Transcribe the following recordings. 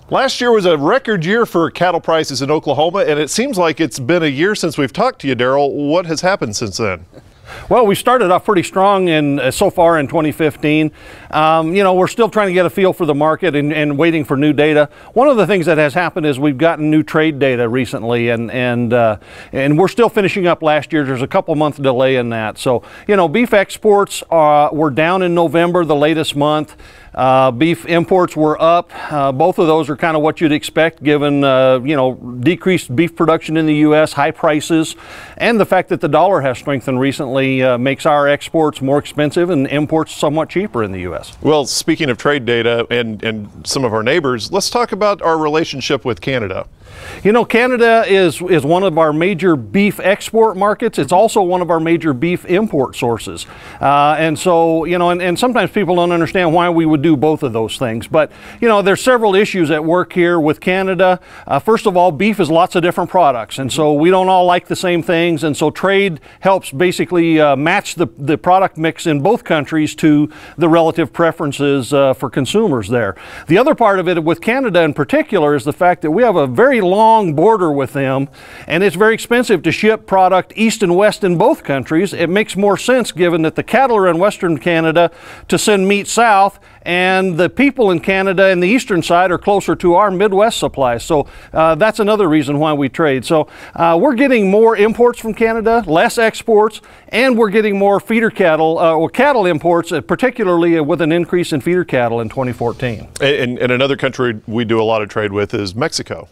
Last year was a record year for cattle prices in Oklahoma, and it seems like it's been a year since we've talked to you, Derrell. What has happened since then? Well, we started off pretty strong so far in 2015. We're still trying to get a feel for the market and waiting for new data. One of the things that has happened is we've gotten new trade data recently, and we're still finishing up last year. There's a couple month delay in that. So, beef exports were down in November, the latest month. Beef imports were up. Both of those are kind of what you'd expect given, decreased beef production in the U.S., high prices, and the fact that the dollar has strengthened recently makes our exports more expensive and imports somewhat cheaper in the U.S. Well, speaking of trade data and some of our neighbors, let's talk about our relationship with Canada. Canada is one of our major beef export markets. It's also one of our major beef import sources. And sometimes people don't understand why we would do both of those things. But, there's several issues at work here with Canada. First of all, beef is lots of different products. And so we don't all like the same things. And so trade helps basically match the product mix in both countries to the relative preferences for consumers there. The other part of it with Canada in particular is the fact that we have a very long border with them, and it's very expensive to ship product east and west in both countries. It makes more sense, given that the cattle are in Western Canada, to send meat south, and the people in Canada and the eastern side are closer to our Midwest supplies. So that's another reason why we trade. So we're getting more imports from Canada, less exports, and we're getting more feeder cattle or cattle imports, particularly with an increase in feeder cattle in 2014. And another country we do a lot of trade with is Mexico.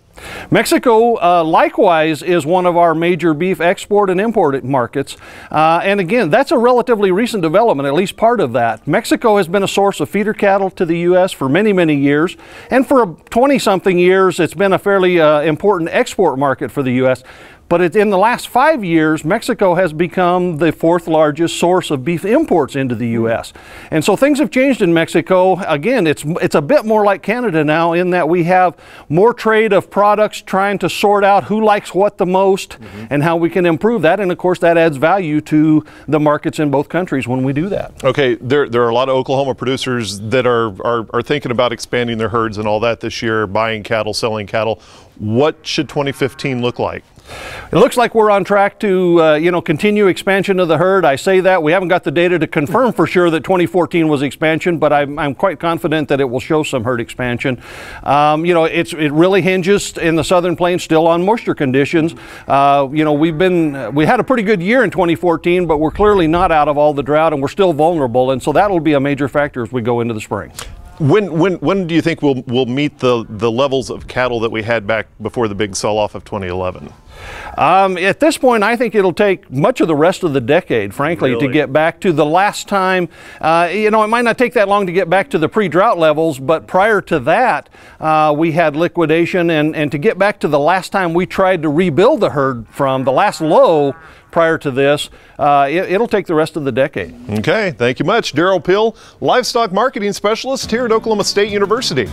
Mexico, likewise, is one of our major beef export and import markets. And again, that's a relatively recent development, at least part of that. Mexico has been a source of feeder cattle to the U.S. for many, many years. And for 20-something years, it's been a fairly important export market for the U.S. But in the last 5 years, Mexico has become the fourth largest source of beef imports into the U.S. And so things have changed in Mexico. Again, it's a bit more like Canada now, in that we have more trade of products, trying to sort out who likes what the most and how we can improve that. And of course, that adds value to the markets in both countries when we do that. Okay, there are a lot of Oklahoma producers that are thinking about expanding their herds and all that this year, buying cattle, selling cattle. What should 2015 look like? It looks like we're on track to, continue expansion of the herd. I say that. We haven't got the data to confirm for sure that 2014 was expansion, but I'm quite confident that it will show some herd expansion. It really hinges in the Southern Plains still on moisture conditions. We had a pretty good year in 2014, but we're clearly not out of all the drought, and we're still vulnerable, and so that will be a major factor as we go into the spring. When do you think we'll meet the levels of cattle that we had back before the big sell-off of 2011? At this point, I think it'll take much of the rest of the decade, frankly, to get back to the last time. It might not take that long to get back to the pre-drought levels, but prior to that, we had liquidation, and to get back to the last time we tried to rebuild the herd from the last low prior to this, it'll take the rest of the decade. Okay, thank you much. Derrell Peel, Livestock Marketing Specialist here at Oklahoma State University.